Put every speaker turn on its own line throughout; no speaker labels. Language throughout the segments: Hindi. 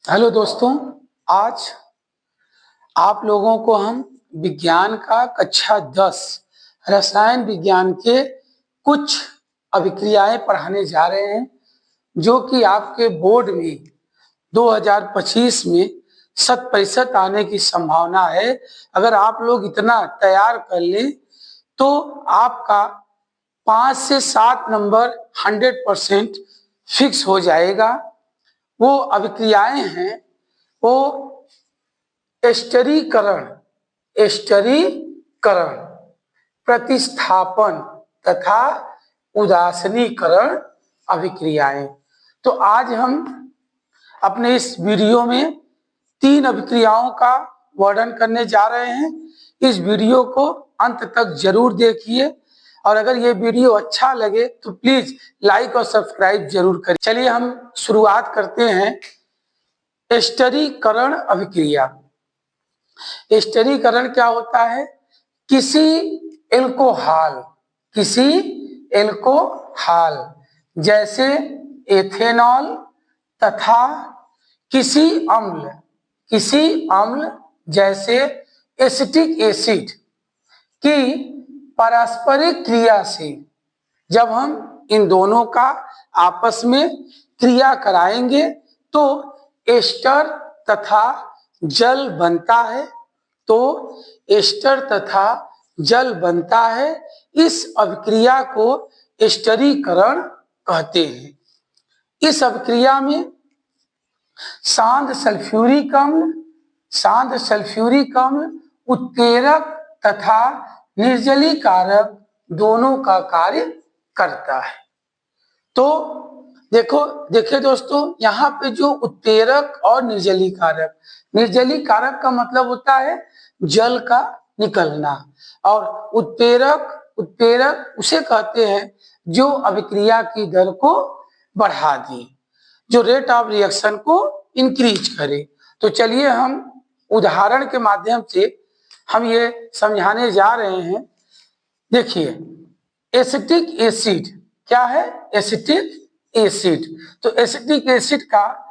हेलो दोस्तों, आज आप लोगों को हम विज्ञान का कक्षा 10 रसायन विज्ञान के कुछ अभिक्रियाएं पढ़ाने जा रहे हैं, जो कि आपके बोर्ड में 2025 में 100% आने की संभावना है। अगर आप लोग इतना तैयार कर लें तो आपका 5 से 7 नंबर 100% फिक्स हो जाएगा। वो अभिक्रियाएं हैं वो स्थिरीकरण, प्रतिस्थापन तथा उदासीनीकरण अभिक्रियाएं। तो आज हम अपने इस वीडियो में 3 अभिक्रियाओं का वर्णन करने जा रहे हैं। इस वीडियो को अंत तक जरूर देखिए और अगर ये वीडियो अच्छा लगे तो प्लीज लाइक और सब्सक्राइब जरूर करें। चलिए हम शुरुआत करते हैं। स्थिरीकरण अभिक्रिया। स्थिरीकरण क्या होता है? किसी एल्कोहल जैसे एथेनॉल तथा किसी अम्ल जैसे एसिटिक एसिड की पारस्परिक क्रिया से जब हम इन दोनों का आपस में क्रिया कराएंगे तो एस्टर तथा जल बनता है। इस अभिक्रिया को स्थिरीकरण कहते हैं। इस अभिक्रिया में सांद्र सल्फ्यूरिक अम्ल उत्प्रेरक तथा निर्जलीकारक दोनों का कार्य करता है। तो देखिए दोस्तों, यहाँ पे जो उत्प्रेरक और निर्जलीकारक का मतलब होता है जल का निकलना, और उत्प्रेरक उसे कहते हैं जो अभिक्रिया की दर को बढ़ा दे, जो रेट ऑफ रिएक्शन को इंक्रीज करे। तो चलिए हम उदाहरण के माध्यम से हम ये समझाने जा रहे हैं। देखिए, एसिटिक एसिड क्या है? Acetic acid. तो एसिटिक एसिड का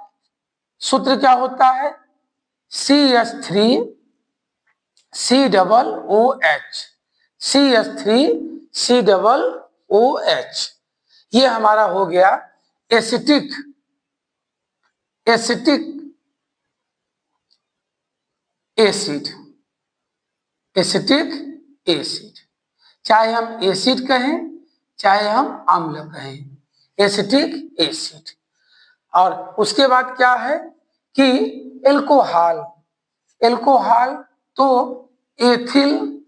सूत्र क्या होता है? CH3COOH। ये हमारा हो गया एसिटिक एसिड। चाहे हम एसिड कहें चाहे हम अम्ल कहें, एसिटिक एसिड। और उसके बाद क्या है कि एल्कोहल तो एथिल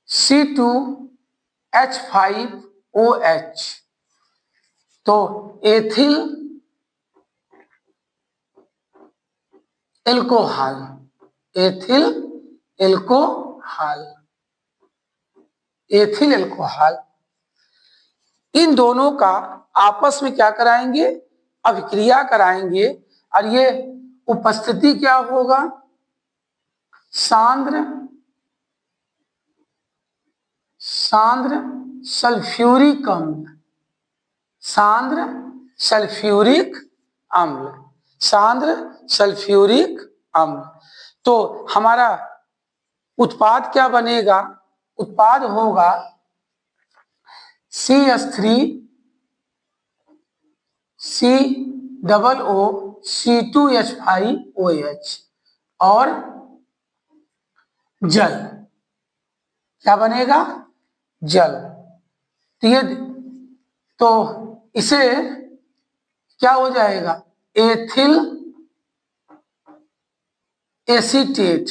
C2H5OH। तो एथिल एल्कोहल इन दोनों का आपस में क्या कराएंगे? अभिक्रिया कराएंगे। और ये उपस्थिति क्या होगा? सांद्र सल्फ्यूरिक अम्ल। तो हमारा उत्पाद क्या बनेगा? उत्पाद होगा CH3COOC2H5OH और जल। क्या बनेगा? जल। तो इसे क्या हो जाएगा? Ethyl acetate.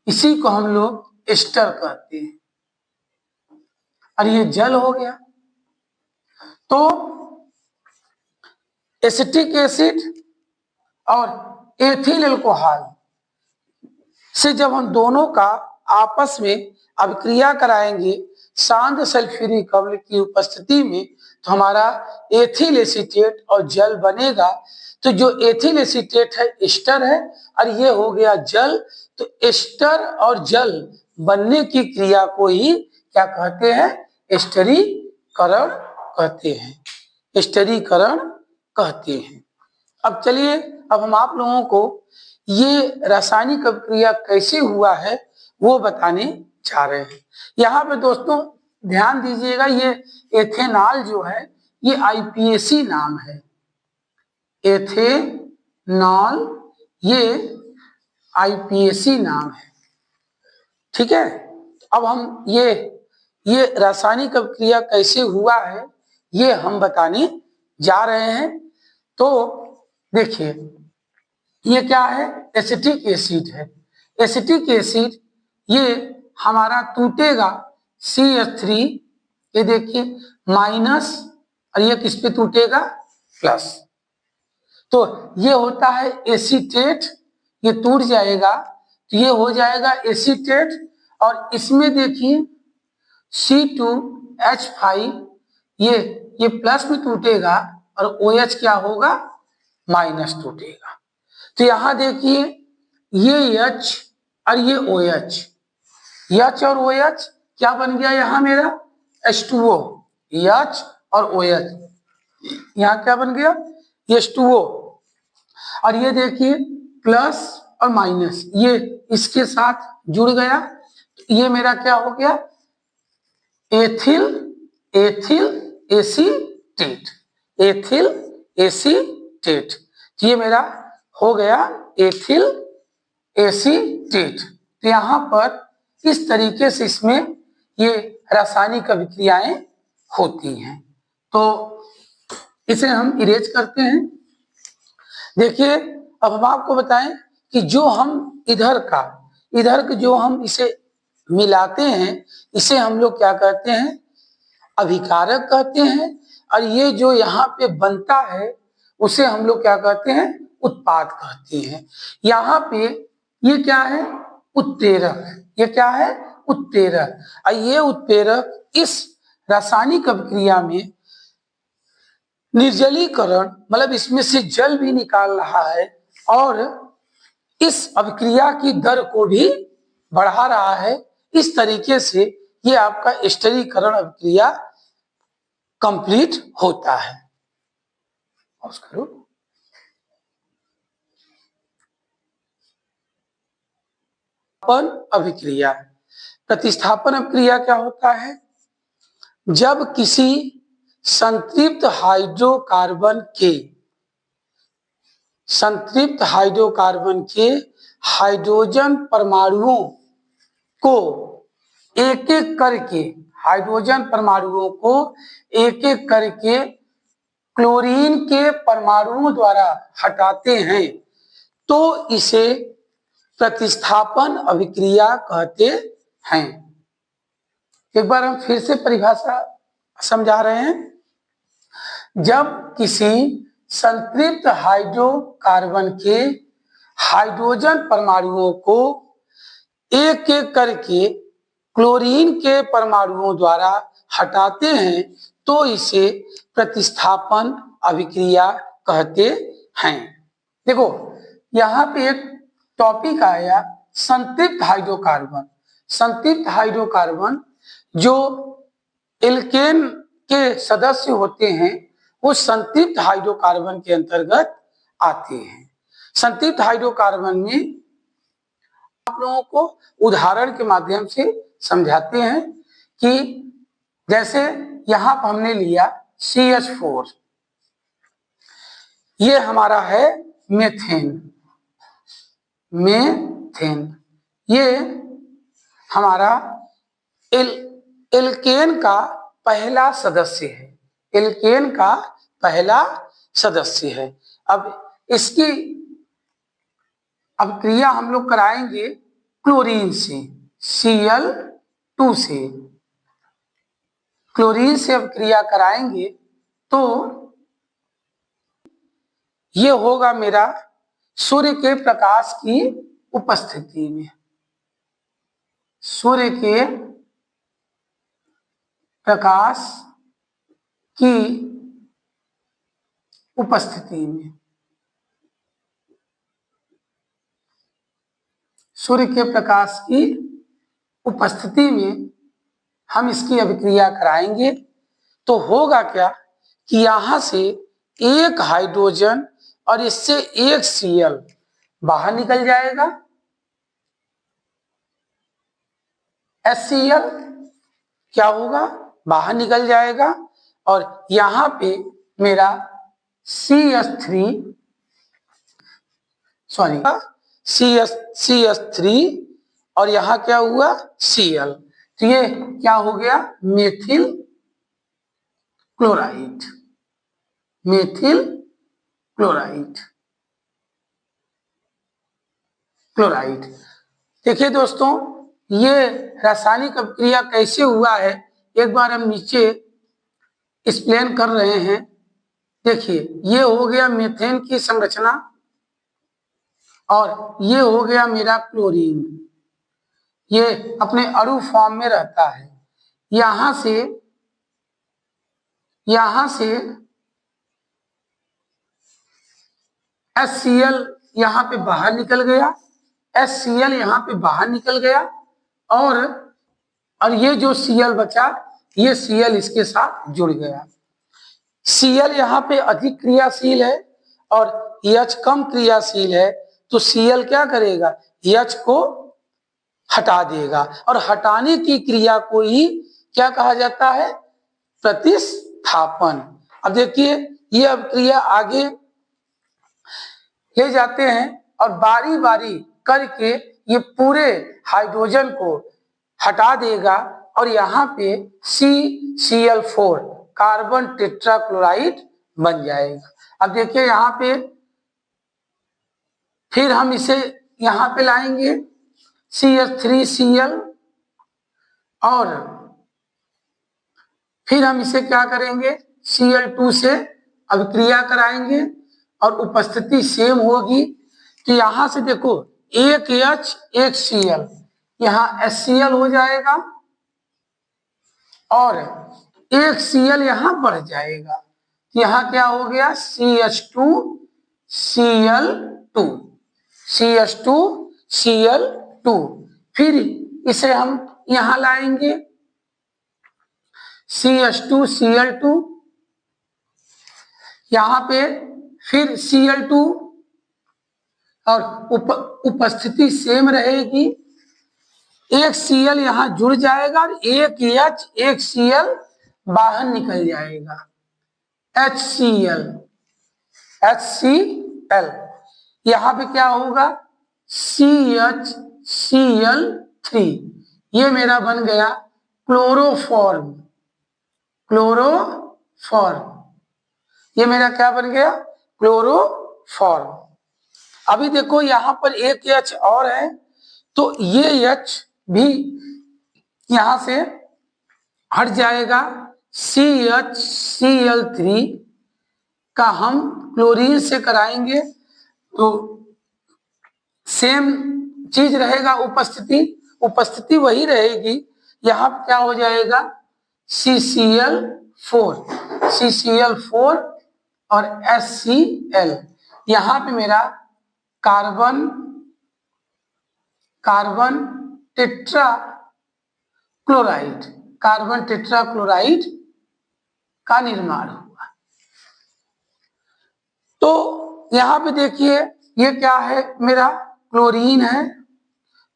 इसी को हम लोग एस्टर कहते हैं और ये जल हो गया। तो एसिटिक एसिड और एथिल एल्कोहल से जब हम दोनों का आपस में अभिक्रिया कराएंगे सांद्र सल्फ्यूरिक अम्ल की उपस्थिति में, तो हमारा एथिल एसीटेट और जल बनेगा। तो जो एथिल एसीटेट है एस्टर है और ये हो गया जल। तो एस्टर और जल बनने की क्रिया को ही क्या कहते हैं? एस्टरीकरण कहते हैं। स्थिरीकरण कहते हैं। अब चलिए, अब हम आप लोगों को ये रासायनिक अभिक्रिया कैसे हुआ है वो बताने जा रहे हैं। यहाँ पे दोस्तों ध्यान दीजिएगा, ये एथेनॉल जो है ये आईपीएसी नाम है। एथेनॉल ये आईपीएसी नाम है, ठीक है। अब हम ये रासायनिक अभिक्रिया कैसे हुआ है ये हम बताने जा रहे हैं। तो देखिए, ये क्या है, एसिटिक एसिड है। एसिटिक एसिड ये हमारा टूटेगा CH3, ये देखिए माइनस, और ये किस पे टूटेगा, प्लस। तो ये होता है एसीटेट, ये टूट जाएगा तो ये हो जाएगा एसीटेट, और इसमें देखिए C2H5 ये प्लस में टूटेगा और OH क्या होगा, माइनस टूटेगा। तो यहां देखिए ये H और ये OH, H और OH क्या बन गया यहां मेरा, H2O। H और OH यहां क्या बन गया, H2O। और ये देखिए प्लस और माइनस ये इसके साथ जुड़ गया, ये मेरा क्या हो गया, एथिल एसीटेट, एथिल एसीटेट। ये मेरा हो गया एथिल एसीटेट। तो यहाँ पर इस तरीके से इसमें ये रासायनिक अभिक्रियाएं होती हैं। तो इसे हम इरेज करते हैं। देखिए, अब हम आपको बताएं कि जो हम इधर का जो हम इसे मिलाते हैं, इसे हम लोग क्या कहते हैं, अभिकारक कहते हैं। और ये जो यहाँ पे बनता है उसे हम लोग क्या कहते हैं, उत्पाद कहते हैं। यहाँ पे ये क्या है, उत्प्रेरक, ये क्या है, उत्प्रेरक। और ये उत्प्रेरक इस रासायनिक अभिक्रिया में निर्जलीकरण, मतलब इसमें से जल भी निकाल रहा है और इस अभिक्रिया की दर को भी बढ़ा रहा है। इस तरीके से ये आपका स्थिरीकरण अभिक्रिया कंप्लीट होता है। करो अभिक्रिया, प्रतिस्थापन अभिक्रिया क्या होता है, जब किसी संतृप्त हाइड्रोकार्बन के हाइड्रोजन परमाणुओं को एक एक करके क्लोरीन के परमाणुओं द्वारा हटाते हैं तो इसे प्रतिस्थापन अभिक्रिया कहते हैं। एक बार हम फिर से परिभाषा समझा रहे हैं। जब किसी संतृप्त हाइड्रोकार्बन के हाइड्रोजन परमाणुओं को एक एक करके क्लोरीन के परमाणुओं द्वारा हटाते हैं तो इसे प्रतिस्थापन अभिक्रिया कहते हैं। देखो, यहाँ पे एक टॉपिक आया संतृप्त हाइड्रोकार्बन। संतृप्त हाइड्रोकार्बन जो एल्केन के सदस्य होते हैं वो संतृप्त हाइड्रोकार्बन के अंतर्गत आते हैं। संतृप्त हाइड्रोकार्बन में आप लोगों को उदाहरण के माध्यम से समझाते हैं कि जैसे यहां पर हमने लिया CH4, ये हमारा है मेथेन। ये हमारा एल्केन का पहला सदस्य है, एल्केन का पहला सदस्य है। अब इसकी अभिक्रिया हम लोग कराएंगे क्लोरीन से, Cl2 से क्लोरीन से अभिक्रिया कराएंगे तो ये होगा मेरा सूर्य के प्रकाश की उपस्थिति में, सूर्य के प्रकाश की उपस्थिति में, सूर्य के प्रकाश की उपस्थिति में हम इसकी अभिक्रिया कराएंगे तो होगा क्या कि यहां से एक हाइड्रोजन और इससे एक Cl बाहर निकल जाएगा, HCl क्या होगा, बाहर निकल जाएगा, और यहां पे मेरा CH3 और यहां क्या हुआ Cl, तो ये क्या हो गया, मेथिल क्लोराइड, मेथिल क्लोराइड। देखिए दोस्तों, ये रासायनिक अभिक्रिया कैसे हुआ है, एक बार हम नीचे एक्सप्लेन कर रहे हैं। देखिए, ये हो गया मीथेन की संरचना और ये हो गया मेरा क्लोरीन, ये अपने अणु फॉर्म में रहता है। यहां से HCl यहां पे बाहर निकल गया, HCl यहां पे बाहर निकल गया, और ये जो Cl बचा, ये Cl इसके साथ जुड़ गया। Cl यहाँ पे अधिक क्रियाशील है और H कम क्रियाशील है, तो Cl क्या करेगा, H को हटा देगा, और हटाने की क्रिया को ही क्या कहा जाता है, प्रतिस्थापन। अब देखिए, ये अब क्रिया आगे ले जाते हैं और बारी बारी करके ये पूरे हाइड्रोजन को हटा देगा और यहाँ पे CCl4 कार्बन टेट्राक्लोराइड बन जाएगा। अब देखिए यहाँ पे फिर हम इसे यहाँ पे लाएंगे CH3Cl, और फिर हम इसे क्या करेंगे, Cl2 से अभिक्रिया कराएंगे और उपस्थिति सेम होगी। तो यहां से देखो, एक H एक Cl, यहाँ HCl हो जाएगा और एक Cl यहां बढ़ जाएगा, यहाँ क्या हो गया, CH2Cl2। फिर इसे हम यहां लाएंगे CH2Cl2, यहां पे फिर Cl2 और उपस्थिति सेम रहेगी, एक Cl यहां जुड़ जाएगा और एक H एक Cl बाहर निकल जाएगा, HCl। यहां पे क्या होगा, CHCl3, ये मेरा बन गया क्लोरोफॉर्म, ये मेरा क्या बन गया, क्लोरोफॉर्म। अभी देखो यहाँ पर एक H और है, तो ये H भी यहां से हट जाएगा, CHCl3 का हम क्लोरीन से कराएंगे तो सेम चीज रहेगा, उपस्थिति वही रहेगी। यहाँ क्या हो जाएगा, CCl4 और HCl, यहाँ पे मेरा कार्बन टेट्राक्लोराइड का निर्माण हुआ। तो यहाँ पे देखिए, ये क्या है, मेरा क्लोरीन है,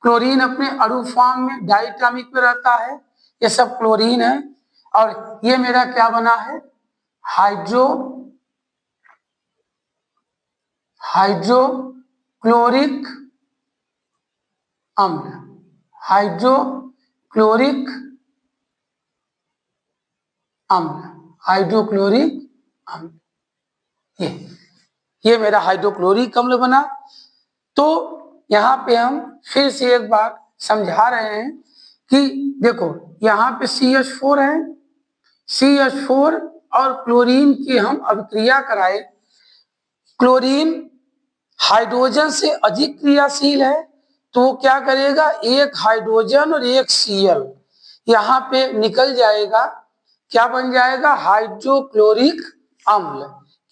क्लोरीन अपने अणु फॉर्म में डायटोमिक में रहता है, ये सब क्लोरीन है, और ये मेरा क्या बना है, हाइड्रोक्लोरिक अम्ल, हाइड्रोक्लोरिक अम्ल, ये मेरा हाइड्रोक्लोरिक अम्ल बना। तो यहाँ पे हम फिर से एक बार समझा रहे हैं कि देखो, यहाँ पे CH4 है, CH4 और क्लोरीन की हम अभिक्रिया कराए, क्लोरीन हाइड्रोजन से अधिक क्रियाशील है, तो क्या करेगा, एक हाइड्रोजन और एक Cl यहाँ पे निकल जाएगा, क्या बन जाएगा, हाइड्रोक्लोरिक अम्ल,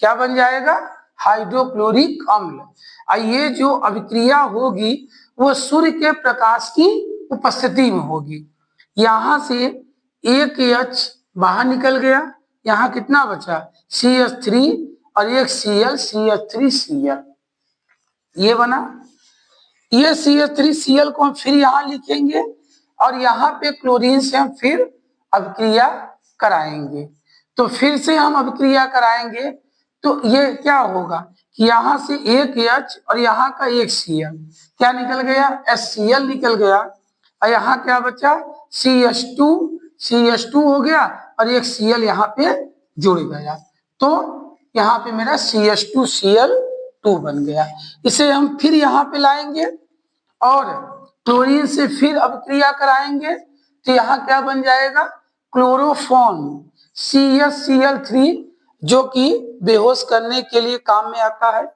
क्या बन जाएगा, हाइड्रोक्लोरिक अम्ल। ये जो अभिक्रिया होगी वो सूर्य के प्रकाश की उपस्थिति में होगी। यहां से एक H बाहर निकल गया, यहाँ कितना बचा, CH3 और एक Cl, CH3Cl, ये बना। ये CH3Cl को हम फिर यहाँ लिखेंगे और यहाँ पे क्लोरीन से हम फिर अभिक्रिया कराएंगे। तो फिर से हम अभिक्रिया कराएंगे तो ये क्या होगा कि यहाँ से एक H और यहाँ का एक Cl, क्या निकल गया, HCl निकल गया, और यहाँ क्या बचा, CH2 हो गया और एक Cl यहाँ पे जुड़ गया। तो यहाँ पे मेरा CH2Cl2 बन गया। इसे हम फिर यहाँ पे लाएंगे और क्लोरीन से फिर अभिक्रिया कराएंगे तो यहाँ क्या बन जाएगा, क्लोरोफॉर्म CHCl3, जो कि बेहोश करने के लिए काम में आता है।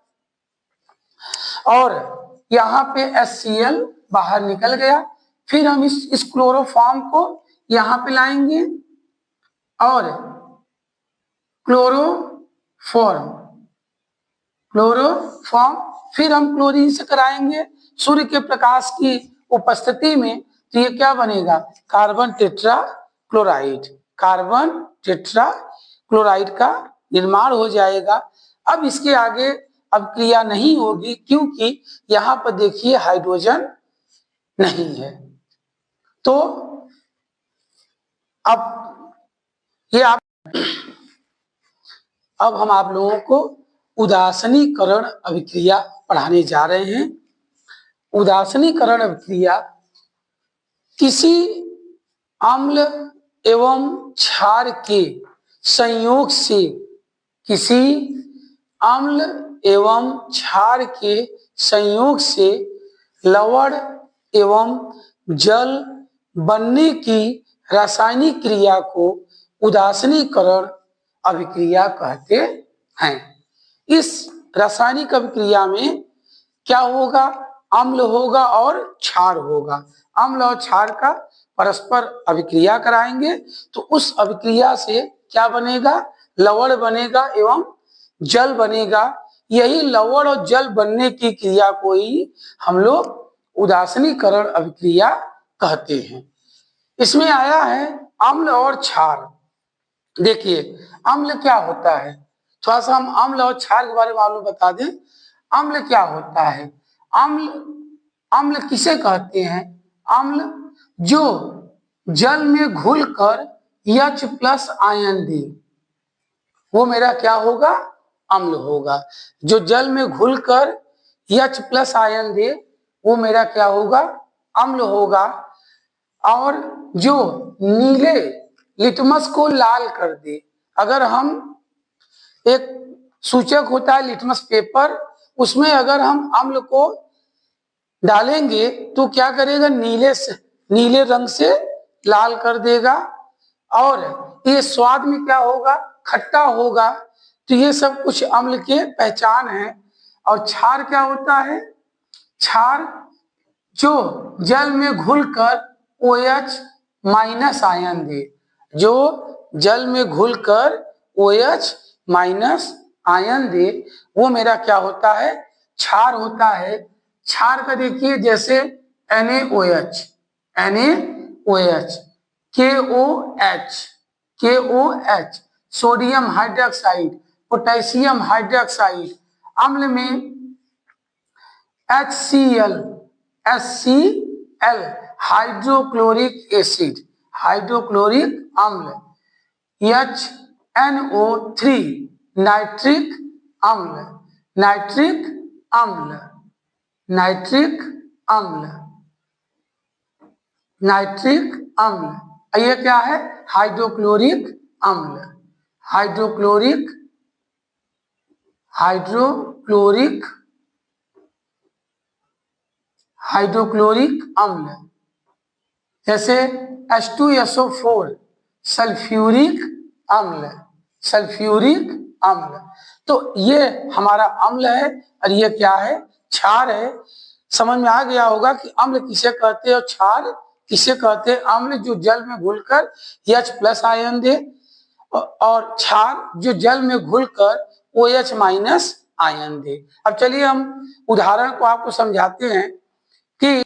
और यहाँ पे HCl बाहर निकल गया। फिर हम इस क्लोरोफॉर्म को यहाँ पे लाएंगे और क्लोरोफॉर्म फिर हम क्लोरीन से कराएंगे सूर्य के प्रकाश की उपस्थिति में। तो ये क्या बनेगा, कार्बन टेट्राक्लोराइड का निर्माण हो जाएगा। अब इसके आगे अब क्रिया नहीं होगी क्योंकि यहाँ पर देखिए हाइड्रोजन नहीं है। तो अब हम आप लोगों को उदासीनीकरण अभिक्रिया पढ़ाने जा रहे हैं। उदासीनीकरण अभिक्रिया किसी अम्ल एवं क्षार के संयोग से, किसी अम्ल एवं क्षार के संयोग से लवण एवं जल बनने की रासायनिक क्रिया को उदासीनीकरण अभिक्रिया कहते हैं। इस रासायनिक अभिक्रिया में क्या होगा, अम्ल होगा और क्षार होगा। अम्ल और क्षार का परस्पर अभिक्रिया कराएंगे तो उस अभिक्रिया से क्या बनेगा, लवण बनेगा एवं जल बनेगा। यही लवण और जल बनने की क्रिया को ही हम लोग उदासीनीकरण अभिक्रिया कहते हैं। इसमें आया है अम्ल और क्षार। देखिए अम्ल क्या होता है, थोड़ा सा हम अम्ल और क्षार के बारे में मालूम बता दें। अम्ल क्या होता है, अम्ल किसे कहते हैं, अम्ल जो जल में घुलकर H+ आयन दे, वो मेरा क्या होगा, अम्ल होगा। जो जल में घुलकर H+ आयन दे वो मेरा क्या होगा, अम्ल होगा। और जो नीले लिटमस को लाल कर दे, अगर हम एक सूचक होता है लिटमस पेपर, उसमें अगर हम अम्ल को डालेंगे तो क्या करेगा, नीले रंग से लाल कर देगा और ये स्वाद में क्या होगा, खट्टा होगा। तो ये सब कुछ अम्ल के पहचान है। और क्षार क्या होता है, क्षार जो जल में घुलकर OH- आयन दे, जो जल में घुलकर OH- आयन दे वो मेरा क्या होता है, क्षार होता है। क्षार का देखिए जैसे NaOH, KOH, sodium hydroxide, potassium hydroxide. अम्ल में HCl, हाइड्रोक्लोरिक एसिड, हाइड्रोक्लोरिक अम्ल, HNO3, नाइट्रिक अम्ल, नाइट्रिक अम्ल, नाइट्रिक अम्ल, नाइट्रिक अम्ल। ये क्या है, हाइड्रोक्लोरिक अम्ल, हाइड्रोक्लोरिक अम्ल। जैसे H2SO4, सल्फ्यूरिक अम्ल, सल्फ्यूरिक अम्ल। तो ये हमारा अम्ल है और ये क्या है, क्षार है। समझ में आ गया होगा कि अम्ल किसे कहते हैं और क्षार किसे कहते हैं। अम्ल जो जल में घुलकर H+ आयन दे और क्षार जो जल में घुलकर OH- आयन दे। अब चलिए हम उदाहरण को आपको समझाते हैं कि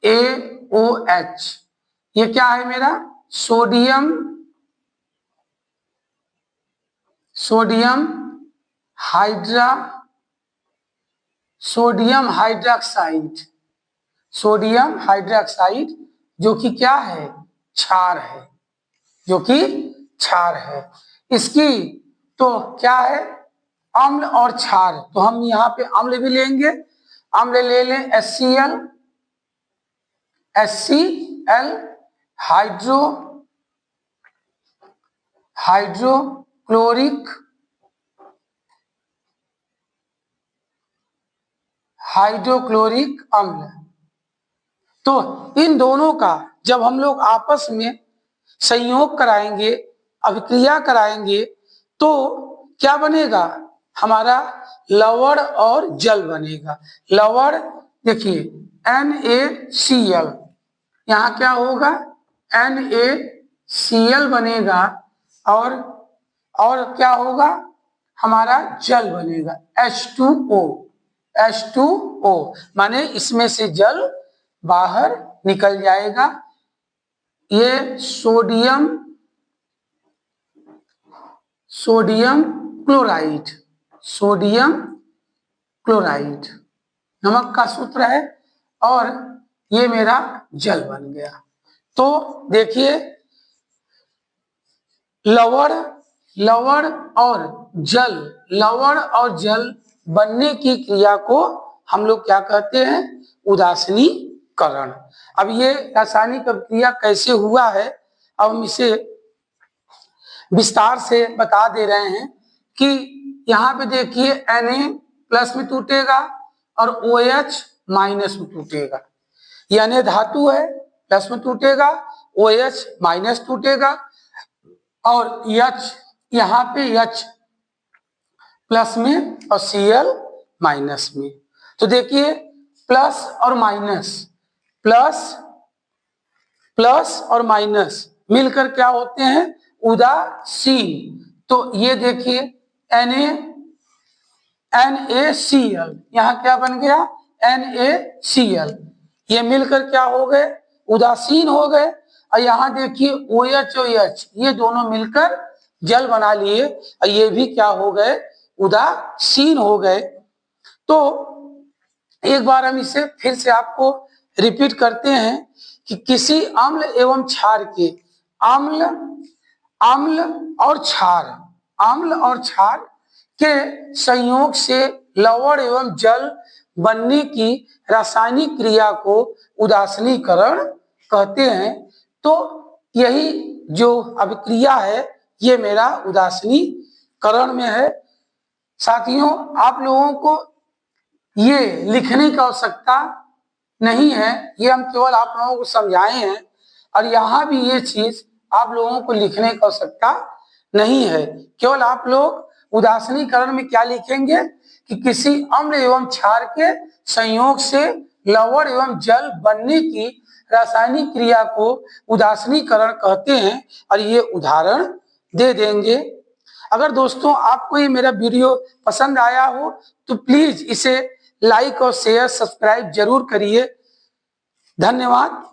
NaOH, ये क्या है मेरा, sodium sodium hydroxide, sodium hydroxide जो कि क्या है, क्षार है, जो कि क्षार है। इसकी तो क्या है, अम्ल और क्षार, तो हम यहाँ पे अम्ल भी लेंगे, अम्ल ले लें HCl हाइड्रोक्लोरिक अम्ल। तो इन दोनों का जब हम लोग आपस में संयोग कराएंगे, अभिक्रिया कराएंगे, तो क्या बनेगा, हमारा लवण और जल बनेगा। लवण देखिए NaCl, यहाँ क्या होगा, NaCl बनेगा, और क्या होगा, हमारा जल बनेगा H2O, माने इसमें से जल बाहर निकल जाएगा। ये सोडियम क्लोराइड नमक का सूत्र है, और ये मेरा जल बन गया। तो देखिए लवण और जल बनने की क्रिया को हम लोग क्या कहते हैं, उदासीनीकरण। अब ये रासायनिक अभिक्रिया कैसे हुआ है, अब हम इसे विस्तार से बता दे रहे हैं कि यहाँ पे देखिए Na+ में टूटेगा और OH- में टूटेगा। Na धातु है, प्लस में टूटेगा, OH- टूटेगा, और H यहाँ पे H+ में और Cl- में। तो देखिए प्लस और माइनस मिलकर क्या होते हैं, उदासीन। तो ये देखिए NaCl, यहाँ क्या बन गया, NaCl, ये मिलकर क्या हो गए, उदासीन हो गए। और यहाँ देखिए OH और H, ये दोनों मिलकर जल बना लिए, और ये भी क्या हो गए, उदासीन हो गए। तो एक बार हम इसे फिर से आपको रिपीट करते हैं कि किसी अम्ल एवं क्षार के अम्ल और क्षार के संयोग से लवण एवं जल बनने की रासायनिक क्रिया को उदासीनीकरण कहते हैं। तो यही जो अभिक्रिया है, ये मेरा उदासीनीकरण में है। साथियों, आप लोगों को ये लिखने की आवश्यकता नहीं है, ये हम केवल आप लोगों को समझाए हैं, और यहाँ भी ये चीज आप लोगों को लिखने की आवश्यकता नहीं है। केवल आप लोग उदासीनीकरण में क्या लिखेंगे कि किसी अम्ल एवं क्षार के संयोग से लवण एवं जल बनने की रासायनिक क्रिया को उदासीनीकरण कहते हैं, और ये उदाहरण दे देंगे। अगर दोस्तों आपको ये मेरा वीडियो पसंद आया हो तो प्लीज इसे लाइक और शेयर सब्सक्राइब जरूर करिए। धन्यवाद।